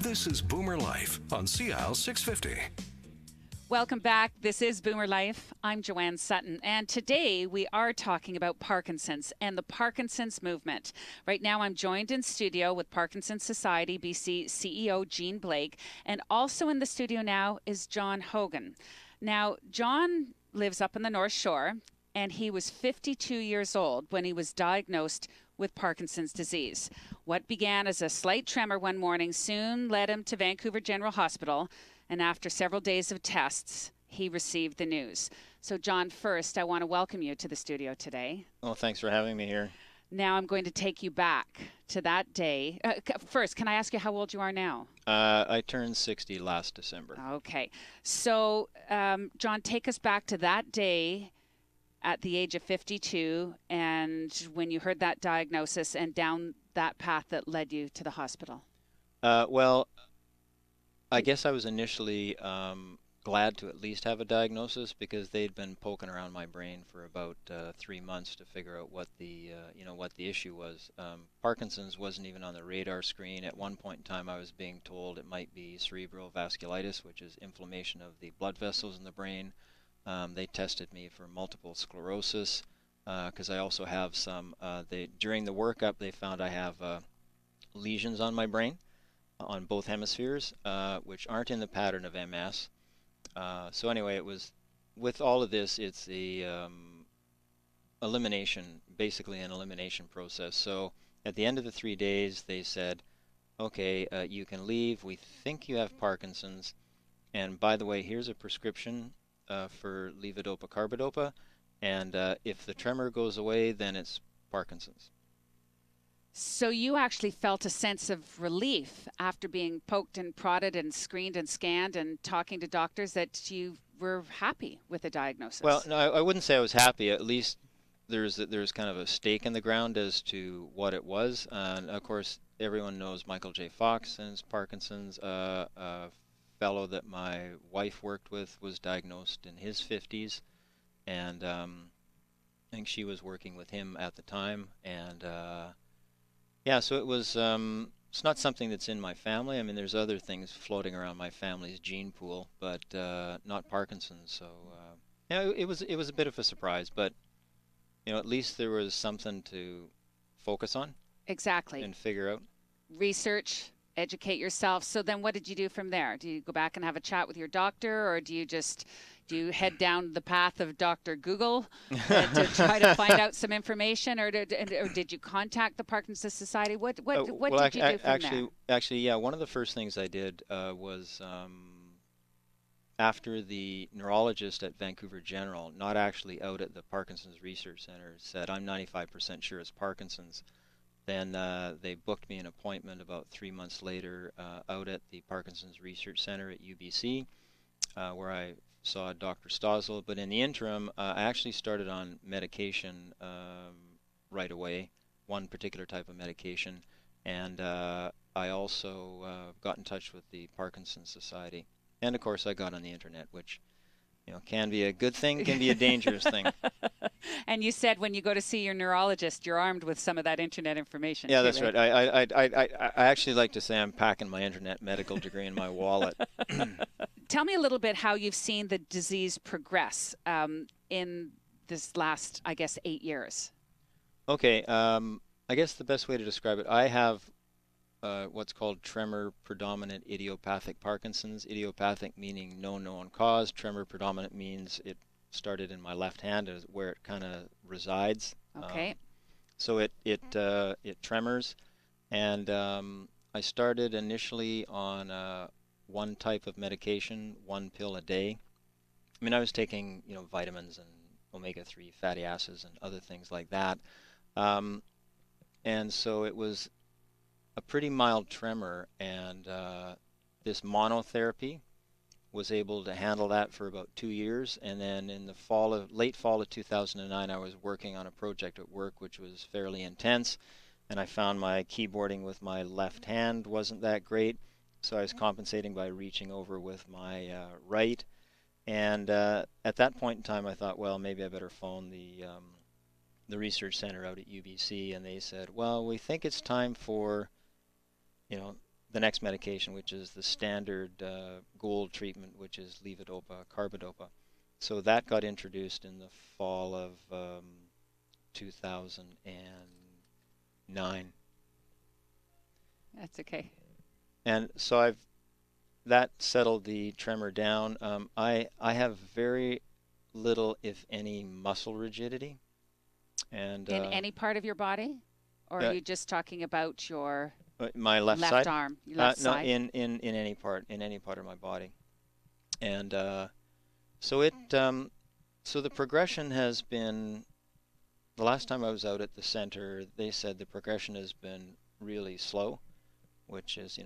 This is Boomer Life on CL 650. Welcome back. This is Boomer Life. I'm Joanne Sutton, and today we are talking about Parkinson's and the Parkinson's movement. Right now I'm joined in studio with ParkinsonSociety BC CEO Jean Blake, and also in the studio now is John Hogan. Now, John lives up in the North Shore, and he was 52 years old when he was diagnosed with Parkinson's disease. What began as a slight tremor one morning soon led him to Vancouver General Hospital, and after several days of tests, he received the news. So, John, first, I want to welcome you to the studio today. Well, thanks for having me here. Now I'm going to take you back to that day. First, can I ask you how old you are now? I turned 60 last December. Okay. So, John, take us back to that day at the age of 52 and when you heard that diagnosis and down that path that led you to the hospital. Well, I guess I was initially glad to at least have a diagnosis because they'd been poking around my brain for about 3 months to figure out what the what the issue was. Parkinson's wasn't even on the radar screen. At one point in time, I was being told it might be cerebral vasculitis, which is inflammation of the blood vessels in the brain. They tested me for multiple sclerosis because I also have some. During the workup, they found I have lesions on my brain on both hemispheres, which aren't in the pattern of MS. So anyway, it was with all of this, it's the elimination, basically an elimination process. So at the end of the 3 days, they said, okay, you can leave. We think you have Parkinson's. And by the way, here's a prescription for levodopa carbidopa. And if the tremor goes away, then it's Parkinson's. So you actually felt a sense of relief after being poked and prodded and screened and scanned and talking to doctors that you were happy with the diagnosis. Well, no, I wouldn't say I was happy. At least there's kind of a stake in the ground as to what it was. And of course, everyone knows Michael J. Fox and his Parkinson's. A fellow that my wife worked with was diagnosed in his 50s, and I think she was working with him at the time. And yeah, so it was. It's not something that's in my family. I mean, there's other things floating around my family's gene pool, but not Parkinson's. So yeah, it was a bit of a surprise, but at least there was something to focus on. Exactly. And figure out. Research, educate yourself. So then, what did you do from there? Do you go back and have a chat with your doctor, or do you head down the path of Dr. Google to try to find out some information, or did you contact the Parkinson's Society? What did you do from there? Actually, yeah. One of the first things I did was after the neurologist at Vancouver General, not actually out at the Parkinson's Research Center, said, I'm 95% sure it's Parkinson's. Then they booked me an appointment about 3 months later out at the Parkinson's Research Center at UBC, where I saw Dr. Stossel. But in the interim, I actually started on medication right away, one particular type of medication, and I also got in touch with the Parkinson's Society. And of course, I got on the internet, which can be a good thing, can be a dangerous thing. And you said when you go to see your neurologist, you're armed with some of that internet information. Yeah, that's right. I actually like to say I'm packing my internet medical degree in my wallet. Tell me a little bit how you've seen the disease progress in this last, I guess, 8 years. Okay. I guess the best way to describe it, I have what's called tremor predominant idiopathic Parkinson's. Idiopathic meaning no known cause. Tremor predominant means it started in my left hand, is where it kind of resides. Okay. So it tremors, and I started initially on one type of medication, one pill a day. I mean, I was taking vitamins and omega-3 fatty acids and other things like that, and so it was a pretty mild tremor, and this monotherapy was able to handle that for about 2 years. And then in the late fall of 2009, I was working on a project at work which was fairly intense, and I found my keyboarding with my left hand wasn't that great, so I was compensating by reaching over with my right. And at that point in time, I thought, well, maybe I better phone the research center out at UBC, and they said, well, we think it's time for the next medication, which is the standard gold treatment, which is levodopa carbidopa. So that got introduced in the fall of 2009. That's okay. And so that settled the tremor down. I have very little, if any, muscle rigidity. And In any part of your body? Or are you just talking about your my left side? arm, your left no, side? in any part of my body. And so the progression has been, the last time I was out at the center, they said the progression has been really slow, which is,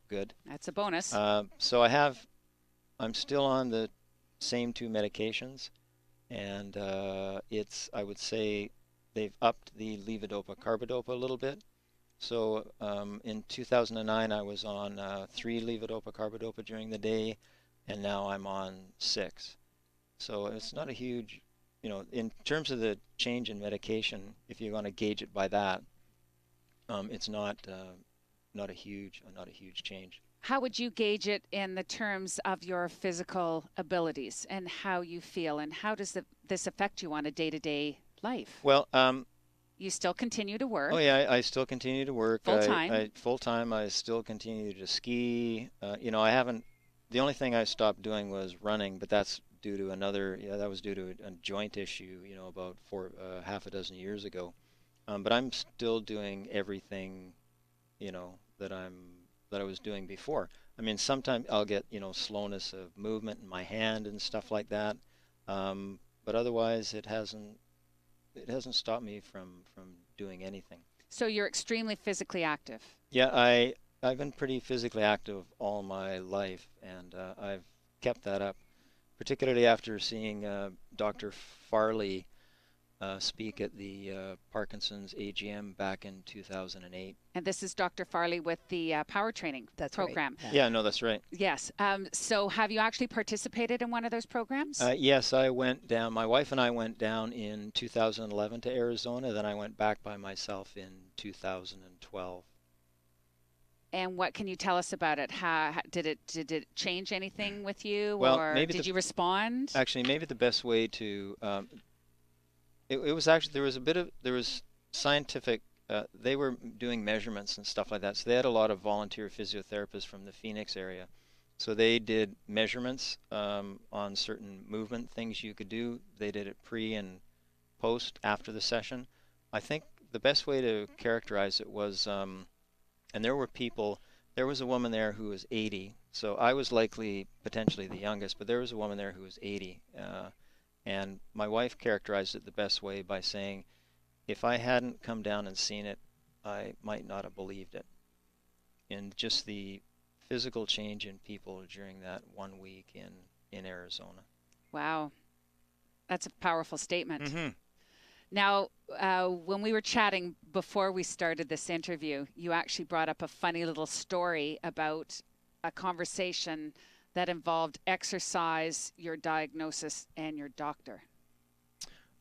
good. That's a bonus. So I'm still on the same 2 medications, and I would say they've upped the levodopa carbidopa a little bit. So in 2009, I was on 3 levodopa carbidopa during the day, and now I'm on 6. So it's not a huge, in terms of the change in medication, if you're going to gauge it by that, it's not a huge change. How would you gauge it in the terms of your physical abilities and how you feel, and how does this affect you on a day-to-day life? Well, you still continue to work. Oh yeah, I still continue to work full time. Full time. I still continue to ski. I haven't. The only thing I stopped doing was running, but that's due to that was due to a joint issue, about half a dozen years ago. But I'm still doing everything, that I was doing before. I mean, sometimes I'll get, slowness of movement in my hand and stuff like that. But otherwise, it hasn't stopped me from doing anything. So you're extremely physically active. Yeah, I've been pretty physically active all my life, and I've kept that up, particularly after seeing Dr. Farley speak at the Parkinson's AGM back in 2008. And this is Dr. Farley with the power training program. Right. Yeah, no, that's right. Yes. So have you actually participated in one of those programs? Yes, I went down. My wife and I went down in 2011 to Arizona. Then I went back by myself in 2012. And what can you tell us about it? How did it change anything with you, well, or maybe did you respond? Actually, maybe the best way to it was actually there was scientific. They were doing measurements and stuff like that. So they had a lot of volunteer physiotherapists from the Phoenix area. So they did measurements on certain movement things you could do. They did it pre and post after the session. I think the best way to characterize it was, and there were people. There was a woman there who was 80. So I was potentially the youngest, but there was a woman there who was 80. And my wife characterized it the best way by saying, if I hadn't come down and seen it, I might not have believed it. And just the physical change in people during that 1 week in Arizona. Wow. That's a powerful statement. Mm-hmm. Now, when we were chatting before we started this interview, you actually brought up a funny little story about a conversation that involved exercise, your diagnosis, and your doctor.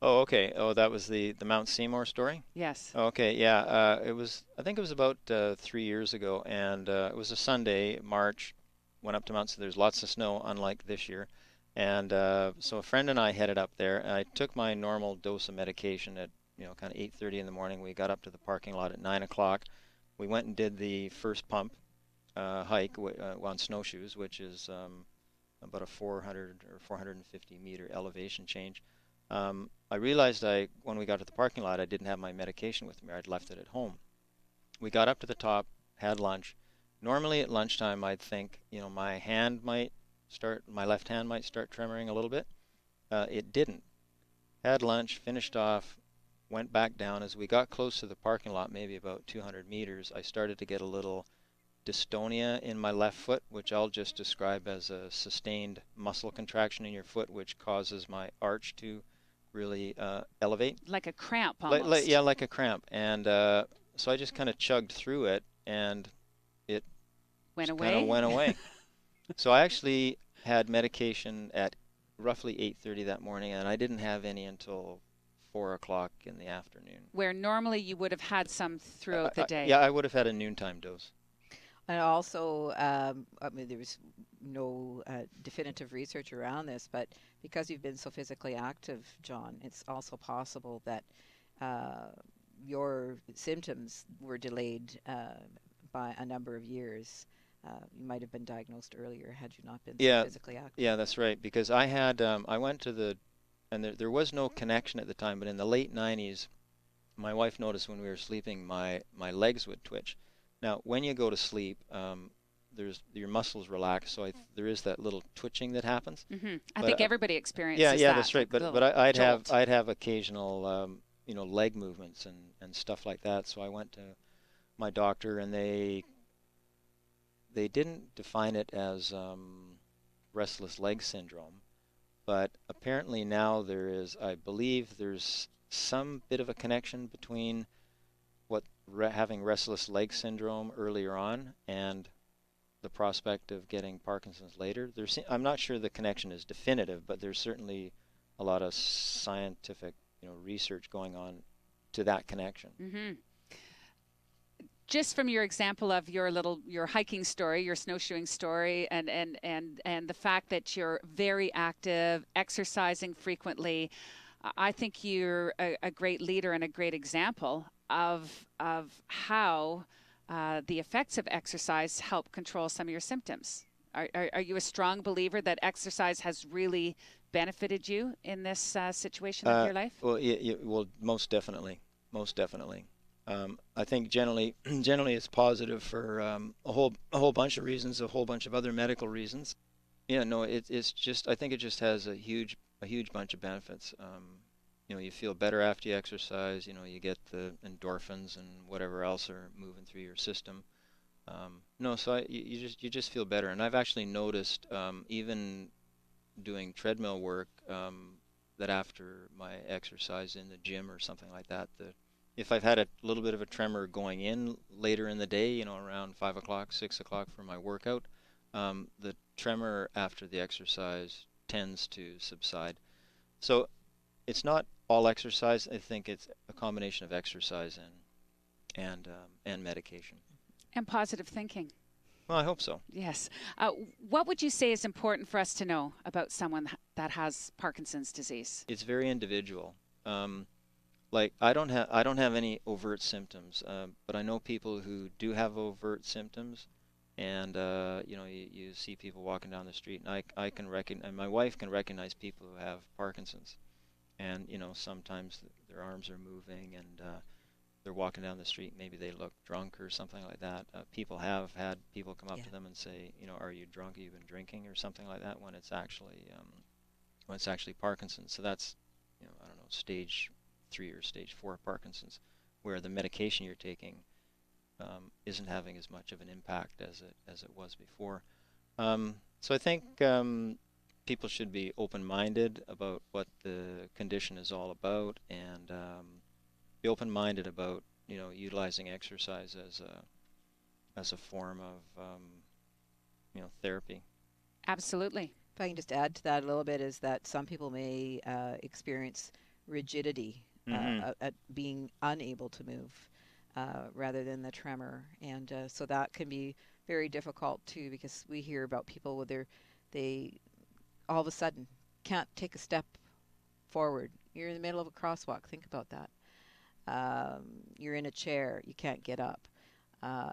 Oh, okay. Oh, that was the Mount Seymour story? Yes. Okay, yeah. I think it was about 3 years ago, and it was a Sunday, March. Went up to Mount Seymour. There's lots of snow, unlike this year. And so a friend and I headed up there. I took my normal dose of medication at, kind of 8:30 in the morning. We got up to the parking lot at 9 o'clock. We went and did the first pump hike on snowshoes, which is about a 400 or 450 meter elevation change. I realized when we got to the parking lot, I didn't have my medication with me. I'd left it at home. We got up to the top, had lunch. Normally at lunchtime, I'd think, my left hand might start tremoring a little bit. It didn't. Had lunch, finished off, went back down. As we got close to the parking lot, maybe about 200 meters, I started to get a little dystonia in my left foot, which I'll just describe as a sustained muscle contraction in your foot, which causes my arch to really elevate. Like a cramp almost. Yeah, like a cramp. And so I just kind of chugged through it, and it went away. So I actually had medication at roughly 8:30 that morning, and I didn't have any until 4 o'clock in the afternoon. Where normally you would have had some throughout the day. Yeah, I would have had a noontime dose. And also, I mean, there was no definitive research around this, but because you've been so physically active, John, it's also possible that your symptoms were delayed by a number of years. You might have been diagnosed earlier had you not been so physically active. Yeah, that's right. Because I had, I went to and there was no connection at the time, but in the late 90s, my wife noticed when we were sleeping, my legs would twitch. Now, when you go to sleep, your muscles relax, so there is that little twitching that happens. I think everybody experiences that. Yeah, that. that's right. But I'd have occasional leg movements and stuff like that. So I went to my doctor, and they didn't define it as restless leg syndrome, but apparently now I believe there's some bit of a connection between having restless leg syndrome earlier on and the prospect of getting Parkinson's later. I'm not sure the connection is definitive, but there's certainly a lot of scientific research going on to that connection. Just from your example of your hiking story, your snowshoeing story, and the fact that you're very active, exercising frequently, I think you're a great leader and a great example of how the effects of exercise help control some of your symptoms. Are you a strong believer that exercise has really benefited you in this situation of your life? Well, well, most definitely. I think generally it's positive for a whole bunch of reasons, a whole bunch of other medical reasons. Yeah, no, it's just, I think it just has a huge bunch of benefits. You feel better after you exercise. You get the endorphins and whatever else are moving through your system. So you just feel better. And I've actually noticed, even doing treadmill work, that after my exercise in the gym or something like that, if I've had a little bit of a tremor going in later in the day, around 5 o'clock, 6 o'clock for my workout, the tremor after the exercise tends to subside. So it's not all exercise. I think it's a combination of exercise and medication. And positive thinking. Well, I hope so. Yes. What would you say is important for us to know about someone that has Parkinson's disease? It's very individual. Like I don't have any overt symptoms, but I know people who do have overt symptoms, and you see people walking down the street, and I can recognize, and my wife can recognize people who have Parkinson's, and sometimes their arms are moving, and they're walking down the street, maybe they look drunk or something like that. People have had people come up to them and say, are you drunk? Have you been drinking or something like that? When it's actually Parkinson's. So that's I don't know, stage 3 or stage 4 Parkinson's, where the medication you're taking isn't having as much of an impact as it was before. So I think people should be open-minded about what the condition is all about, and be open-minded about utilizing exercise as a form of therapy. Absolutely. If I can just add to that a little bit, is that some people may experience rigidity. At being unable to move rather than the tremor, and so that can be very difficult too, because we hear about people where they all of a sudden can't take a step forward. You're in the middle of a crosswalk, think about that. You're in a chair, you can't get up.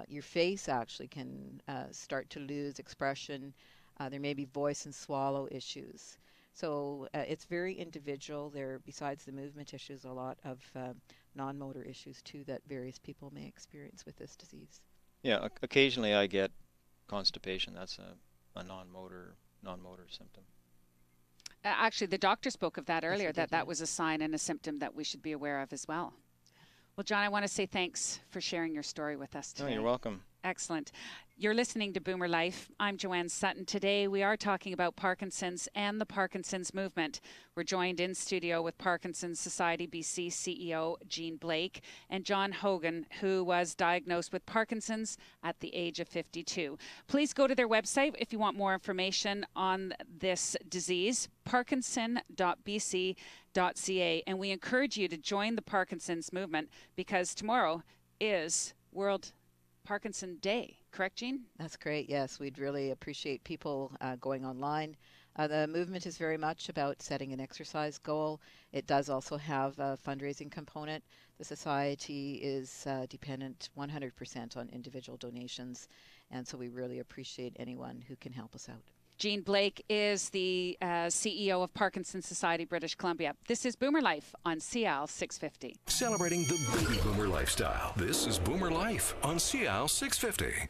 Your face actually can start to lose expression. There may be voice and swallow issues. So it's very individual. There, besides the movement issues, a lot of non-motor issues too that various people may experience with this disease. Yeah, occasionally I get constipation. That's a non-motor symptom. Actually, the doctor spoke of that earlier, that was a sign and a symptom that we should be aware of as well. Well, John, I want to say thanks for sharing your story with us today. Oh, you're welcome. Excellent. You're listening to Boomer Life. I'm Joanne Sutton. Today we are talking about Parkinson's and the Parkinson's movement. We're joined in studio with ParkinsonSociety BC CEO Jean Blake and John Hougan, who was diagnosed with Parkinson's at the age of 52. Please go to their website if you want more information on this disease, parkinson.bc.ca. And we encourage you to join the Parkinson's movement, because tomorrow is World Parkinson Day. Correct, Jean? That's great. Yes, we'd really appreciate people going online. The movement is very much about setting an exercise goal. It does also have a fundraising component. The society is dependent 100% on individual donations, and so we really appreciate anyone who can help us out. Jean Blake is the CEO of Parkinson's Society, British Columbia. This is Boomer Life on CL 650. Celebrating the baby boomer lifestyle. This is Boomer Life on CL 650.